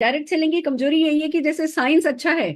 Direct selling की कमजोरी यही है कि जैसे साइंस अच्छा है,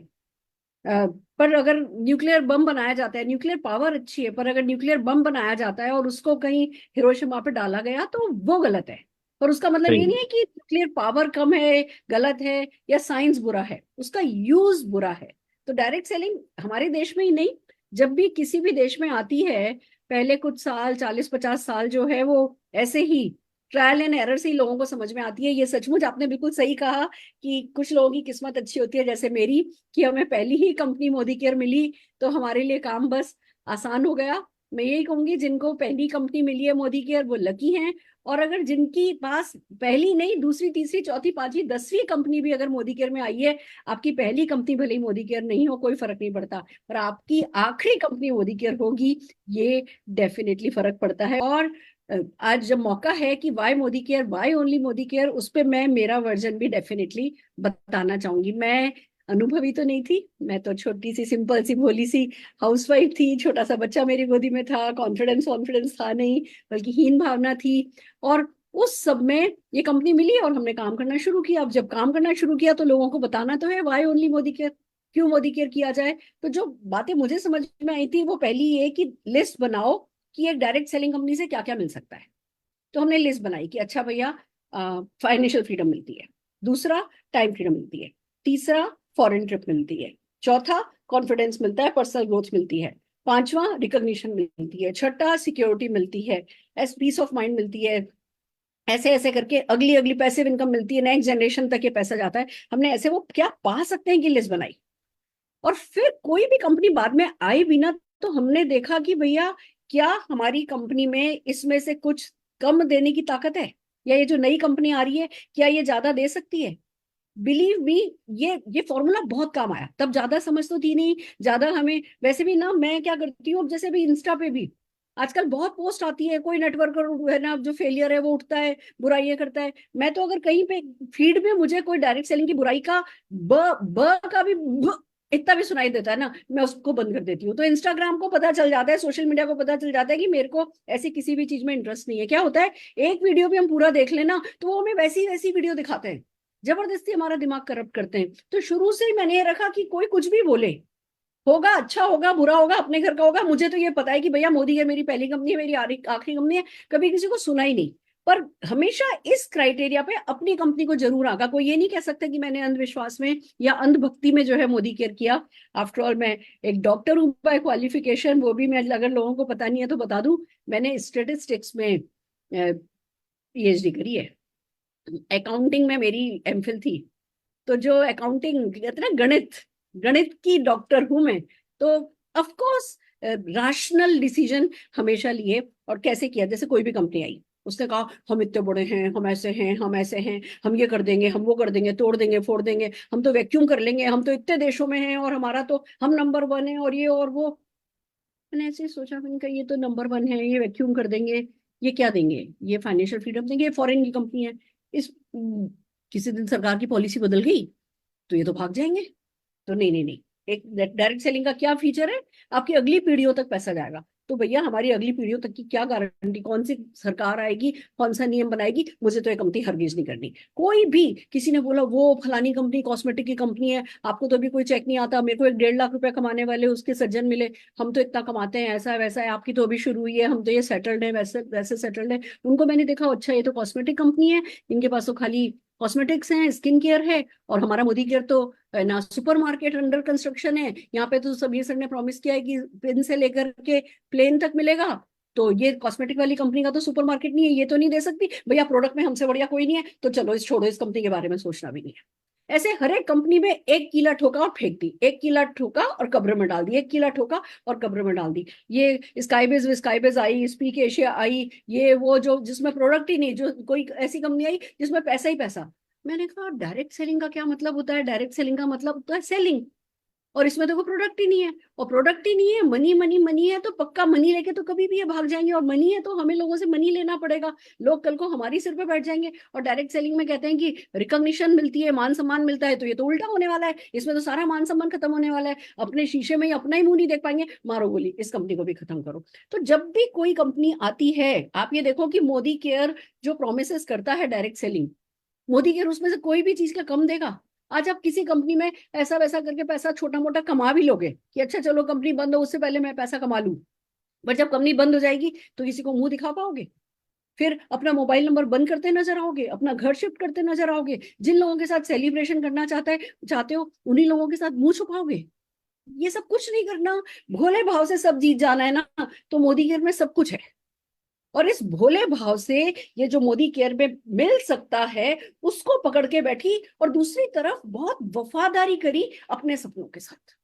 पर अगर न्यूक्लियर बम बनाया जाता है, न्यूक्लियर पावर अच्छी है, पर अगर न्यूक्लियर बम बनाया जाता है और उसको कहीं हिरोशिमा पे डाला गया तो वो गलत है। पर उसका मतलब ये सही। नहीं है कि न्यूक्लियर पावर कम है, गलत है, या साइंस बुरा है, उसका यूज बुरा है। तो डायरेक्ट सेलिंग हमारे देश में ही नहीं, जब भी किसी भी देश में आती है, पहले कुछ साल, 40-50 साल जो है वो ऐसे ही ट्रायल एंड एरर से ही लोगों को समझ में आती है। ये सचमुच आपने बिल्कुल सही कहा कि कुछ लोगों की किस्मत अच्छी होती है, जैसे मेरी, कि हमें पहली ही कंपनी मोदी केयर मिली तो हमारे लिए काम बस आसान हो गया। मैं यही कहूंगी, जिनको पहली कंपनी मिली है मोदी केयर वो लकी हैं। और अगर जिनकी पास पहली नहीं, दूसरी, तीसरी, चौथी, पांचवी, 10वीं कंपनी भी अगर मोदी केयर में आई है, आपकी पहली कंपनी भले ही मोदी केयर नहीं हो, कोई फर्क नहीं पड़ता, पर आपकी आखिरी कंपनी मोदी केयर होगी, ये डेफिनेटली फर्क पड़ता है। और आज जब मौका है कि why Modi care, why only Modi care, उस पर मैं मेरा वर्जन भी डेफिनेटली बताना चाहूंगी। मैं अनुभवी तो नहीं थी, मैं तो छोटी सी सिंपल सी भोली सी हाउसवाइफ थी, छोटा सा बच्चा मेरी गोदी में था, कॉन्फिडेंस कॉन्फिडेंस था नहीं, बल्कि हीन भावना थी। और उस सब में ये कंपनी मिली और हमने काम करना शुरू किया। अब जब काम करना शुरू किया तो लोगों को बताना तो है वाई ओनली मोदी केयर, क्यों मोदी केयर किया जाए। तो जो बातें मुझे समझ में आई थी वो पहली ये कि लिस्ट बनाओ कि एक डायरेक्ट सेलिंग कंपनी से क्या क्या मिल सकता है। तो हमने लिस्ट बनाई कि अच्छा भैया, फाइनेंशियल फ्रीडम मिलती है, दूसरा टाइम फ्रीडम मिलती है, तीसरा फॉरेन ट्रिप मिलती है, चौथा कॉन्फिडेंस मिलता है, पर्सनल ग्रोथ मिलती है, पांचवा रिकॉग्निशन मिलती है, छठा सिक्योरिटी मिलती है, एस पीस ऑफ माइंड मिलती है। ऐसे ऐसे करके अगली अगली पैसिव इनकम मिलती है, नेक्स्ट जनरेशन तक ये पैसा जाता है। हमने ऐसे वो क्या पा सकते हैं कि लिस्ट बनाई। और फिर कोई भी कंपनी बाद में आई भी ना, तो हमने देखा कि भैया, क्या हमारी कंपनी में इसमें से कुछ कम देने की ताकत है, या ये जो नई कंपनी आ रही है क्या ये ज्यादा दे सकती है। बिलीव मी, ये फॉर्मूला बहुत काम आया। तब ज्यादा समझ तो थी नहीं, ज्यादा हमें वैसे भी ना, मैं क्या करती हूँ, अब जैसे भी इंस्टा पे भी आजकल बहुत पोस्ट आती है, कोई नेटवर्कर है ना जो फेलियर है वो उठता है, बुराइयां करता है। मैं तो अगर कहीं पे फीड में मुझे कोई डायरेक्ट सेलिंग की बुराई का ब का भी इतना भी सुनाई देता है ना, मैं उसको बंद कर देती हूँ। तो इंस्टाग्राम को पता चल जाता है, सोशल मीडिया को पता चल जाता है कि मेरे को ऐसी किसी भी चीज में इंटरेस्ट नहीं है। क्या होता है, एक वीडियो भी हम पूरा देख लेना तो वो हमें वैसी वैसी वीडियो दिखाते हैं, जबरदस्ती हमारा दिमाग करप्ट करते हैं। तो शुरू से ही मैंने ये रखा कि कोई कुछ भी बोले, होगा अच्छा होगा बुरा होगा, अपने घर का होगा, मुझे तो ये पता है कि भैया मोदी है, मेरी पहली कंपनी है, मेरी आखिरी कंपनी है, कभी किसी को सुना ही नहीं। पर हमेशा इस क्राइटेरिया पे अपनी कंपनी को जरूर आगा। कोई ये नहीं कह सकता कि मैंने अंधविश्वास में या अंधभक्ति में जो है मोदी केयर किया। आफ्टर ऑल मैं एक डॉक्टर हूँ बाय क्वालिफिकेशन, वो भी मैं, अगर लोगों को पता नहीं है तो बता दूं, मैंने स्टेटिस्टिक्स में पीएचडी करी है। अकाउंटिंग में मेरी एमफिल थी। तो जो अकाउंटिंग कहते हैं ना, गणित, गणित की डॉक्टर हूं मैं। तो ऑफ कोर्स राशनल डिसीजन हमेशा लिए। और कैसे किया, जैसे कोई भी कंपनी आई, उसने कहा हम इतने बड़े हैं, हम ऐसे हैं, हम ऐसे हैं, हम ये कर देंगे, हम वो कर देंगे, तोड़ देंगे, फोड़ देंगे, हम तो वैक्यूम कर लेंगे, हम तो इतने देशों में हैं और हमारा तो हम नंबर वन है, और ये और वो। मैंने ऐसे ही सोचा, मैंने कहा ये तो नंबर वन है, ये वैक्यूम कर देंगे, ये क्या देंगे, ये फाइनेंशियल फ्रीडम देंगे, ये फॉरेन की कंपनी है। इस किसी दिन सरकार की पॉलिसी बदल गई तो ये तो भाग जाएंगे। तो नहीं नहीं नहीं, एक डायरेक्ट सेलिंग का क्या फीचर है, आपकी अगली पीढ़ियों तक पैसा जाएगा। तो भैया हमारी अगली पीढ़ियों तक की क्या गारंटी, कौन सी सरकार आएगी, कौन सा नियम बनाएगी, मुझे तो ये कंपनी हरगिज नहीं करनी। कोई भी, किसी ने बोला वो फलानी कंपनी कॉस्मेटिक की कंपनी है, आपको तो अभी कोई चेक नहीं आता, मेरे को एक 1.5 लाख रुपए कमाने वाले उसके सज्जन मिले, हम तो इतना कमाते हैं, ऐसा है वैसा है, आपकी तो अभी शुरू हुई है, हम तो ये सेटल्ड है, वैसे वैसे सेटल्ड है। उनको मैंने देखा, अच्छा ये तो कॉस्मेटिक कंपनी है, इनके पास तो खाली कॉस्मेटिक्स हैं, स्किन केयर है, और हमारा मोदी केयर तो ना सुपर मार्केट अंडर कंस्ट्रक्शन है, यहाँ पे तो सब, ये सर ने प्रॉमिस किया है कि पिन से लेकर के प्लेन तक मिलेगा। तो ये कॉस्मेटिक वाली कंपनी का तो सुपर मार्केट नहीं है, ये तो नहीं दे सकती भैया, प्रोडक्ट में हमसे बढ़िया कोई नहीं है, तो चलो इस छोड़ो, इस कंपनी के बारे में सोचना भी नहीं है। ऐसे हर एक कंपनी में एक कीला ठोका और फेंक दी, एक कीला ठोका और कब्र में डाल दी, एक कीला ठोका और कब्र में डाल दी। ये स्काईबेज आई, स्पीक एशिया आई, ये वो जो जिसमें प्रोडक्ट ही नहीं, जो कोई ऐसी कंपनी आई जिसमें पैसा ही पैसा। मैंने कहा डायरेक्ट सेलिंग का क्या मतलब होता है, डायरेक्ट सेलिंग का मतलब होता है सेलिंग, और इसमें तो कोई प्रोडक्ट ही नहीं है। और प्रोडक्ट ही नहीं है, मनी मनी मनी है, तो पक्का मनी लेके तो कभी भी ये भाग जाएंगे, और मनी है तो हमें लोगों से मनी लेना पड़ेगा, लोग कल को हमारी सिर पे बैठ जाएंगे। और डायरेक्ट सेलिंग में कहते हैं कि रिकॉग्निशन मिलती है, मान सम्मान मिलता है, तो ये तो उल्टा होने वाला है, इसमें तो सारा मान सम्मान खत्म होने वाला है, अपने शीशे में ही अपना ही मुंह नहीं देख पाएंगे, मारो गोली, इस कंपनी को भी खत्म करो। तो जब भी कोई कंपनी आती है, आप ये देखो कि मोदी केयर जो प्रोमिस करता है डायरेक्ट सेलिंग, मोदी के उसमें से कोई भी चीज का कम देगा? आज आप किसी कंपनी में ऐसा वैसा करके पैसा छोटा मोटा कमा भी लोगे कि अच्छा चलो कंपनी बंद हो उससे पहले मैं पैसा कमा लूं, बट जब कंपनी बंद हो जाएगी तो किसी को मुंह दिखा पाओगे? फिर अपना मोबाइल नंबर बंद करते नजर आओगे, अपना घर शिफ्ट करते नजर आओगे, जिन लोगों के साथ सेलिब्रेशन करना चाहते हो उन्हीं लोगों के साथ मुंह छुपाओगे? ये सब कुछ नहीं करना, भोले भाव से सब जीत जाना है ना, तो मोदी केयर में सब कुछ है। और इस भोले भाव से ये जो मोदी केयर में मिल सकता है उसको पकड़ के बैठी, और दूसरी तरफ बहुत वफादारी करी अपने सपनों के साथ।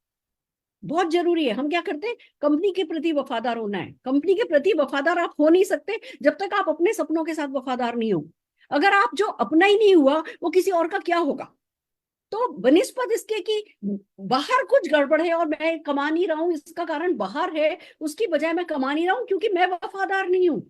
बहुत जरूरी है। हम क्या करते हैं, कंपनी के प्रति वफादार होना है। कंपनी के प्रति वफादार आप हो नहीं सकते जब तक आप अपने सपनों के साथ वफादार नहीं हो। अगर आप जो अपना ही नहीं हुआ वो किसी और का क्या होगा? तो बनिस्पत इसके कि बाहर कुछ गड़बड़ है और मैं कमा नहीं रहा हूं, इसका कारण बाहर है, उसकी बजाय मैं कमा नहीं रहा हूं क्योंकि मैं वफादार नहीं हूं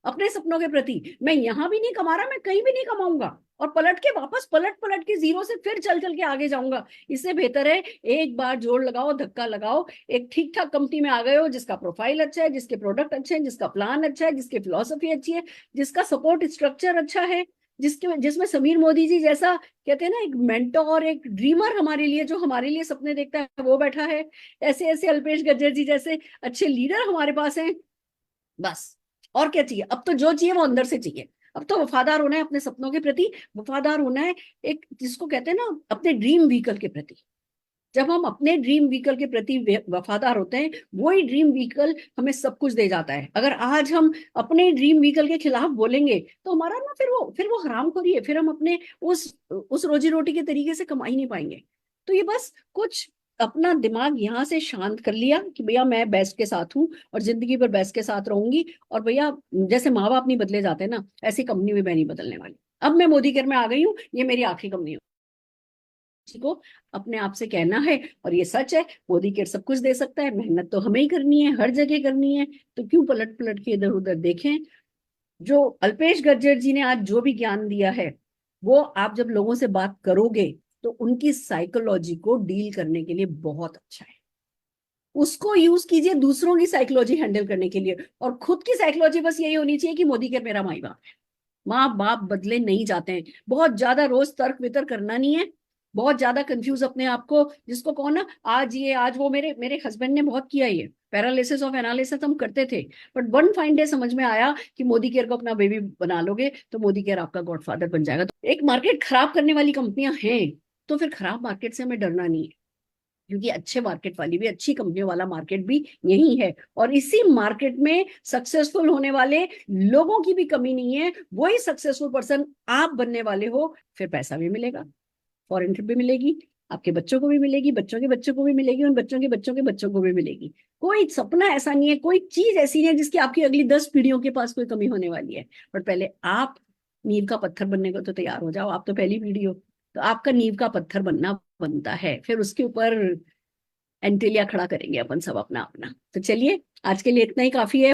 अपने सपनों के प्रति। मैं यहां भी नहीं कमा रहा, मैं कहीं भी नहीं कमाऊंगा, और पलट के वापस पलट पलट के जीरो से फिर चल चल के आगे जाऊंगा। इससे बेहतर है एक बार जोड़ लगाओ, धक्का लगाओ, एक ठीक ठाक कंपनी में आ गए हो जिसका प्रोफाइल अच्छा है, जिसके प्रोडक्ट अच्छे हैं, जिसका प्लान अच्छा है, जिसकी फिलोसफी अच्छी है, जिसका सपोर्ट स्ट्रक्चर अच्छा है, जिसमें समीर मोदी जी जैसा कहते हैं ना एक मेंटोर, एक ड्रीमर हमारे लिए, जो हमारे लिए सपने देखता है वो बैठा है। ऐसे ऐसे अल्पेश गज्जर जी जैसे अच्छे लीडर हमारे पास हैं। बस और क्या चाहिए? अब तो जो चाहिए वो अंदर से चाहिए। अब तो वफादार होना है अपने सपनों के प्रति, वफादार होना है एक जिसको कहते हैं ना अपने ड्रीम व्हीकल के प्रति। जब हम अपने ड्रीम व्हीकल के प्रति वफादार होते हैं, वही ड्रीम व्हीकल हमें सब कुछ दे जाता है। अगर आज हम अपने ड्रीम व्हीकल के खिलाफ बोलेंगे तो हमारा ना फिर वो हरामखोरी है, फिर हम अपने उस रोजी रोटी के तरीके से कमा ही नहीं पाएंगे। तो ये बस कुछ अपना दिमाग यहाँ से शांत कर लिया कि भैया मैं बेस्ट के साथ हूँ और जिंदगी भर बेस्ट के साथ रहूंगी। और भैया जैसे माँ बाप नहीं बदले जाते ना, ऐसी कंपनी में मैं नहीं बदलने वाली। अब मैं मोदी केयर में आ गई हूँ, ये मेरी आखिरी कंपनी को अपने आप से कहना है। और ये सच है, मोदी केयर सब कुछ दे सकता है, मेहनत तो हमें ही करनी है, हर जगह करनी है। तो क्यों पलट पलट के इधर उधर देखें? जो अल्पेश गज्जर जी ने आज जो भी ज्ञान दिया है, वो आप जब लोगों से बात करोगे तो उनकी साइकोलॉजी को डील करने के लिए बहुत अच्छा है। उसको यूज कीजिए दूसरों की साइकोलॉजी हैंडल करने के लिए, और खुद की साइकोलॉजी बस यही होनी चाहिए कि मोदी केयर मेरा माई बाप है। माँ बाप बदले नहीं जाते हैं। बहुत ज्यादा रोज तर्क वितर्क करना नहीं है, बहुत ज्यादा कंफ्यूज अपने आप को, जिसको कहो ना आज ये आज वो। मेरे मेरे हस्बैंड ने बहुत किया ये पैरालिसिस ऑफ एनालिसिस हम करते थे, बट वन फाइन डे समझ में आया कि मोदी केयर को अपना बेबी बना लोगे तो मोदी केयर आपका गॉडफादर बन जाएगा। तो एक मार्केट खराब करने वाली कंपनियां हैं, तो फिर खराब मार्केट से हमें डरना नहीं है, क्योंकि अच्छे मार्केट वाली भी, अच्छी कंपनियों वाला मार्केट भी यही है। और इसी मार्केट में सक्सेसफुल होने वाले लोगों की भी कमी नहीं है। वही सक्सेसफुल पर्सन आप बनने वाले हो, फिर पैसा भी मिलेगा, फॉरेन ट्रिप भी मिलेगी, आपके बच्चों को भी मिलेगी, बच्चों के बच्चों को भी मिलेगी, उन बच्चों के बच्चों के बच्चों को भी मिलेगी। कोई सपना ऐसा नहीं है, कोई चीज ऐसी नहीं है जिसकी आपकी अगली 10 पीढ़ियों के पास कोई कमी होने वाली है। पर पहले आप नींव का पत्थर बनने को तो तैयार हो जाओ। आप तो पहली पीढ़ी हो, तो आपका नींव का पत्थर बनना बनता है, फिर उसके ऊपर एंटेलिया खड़ा करेंगे अपन सब अपना अपना। तो चलिए आज के लिए इतना ही काफी है।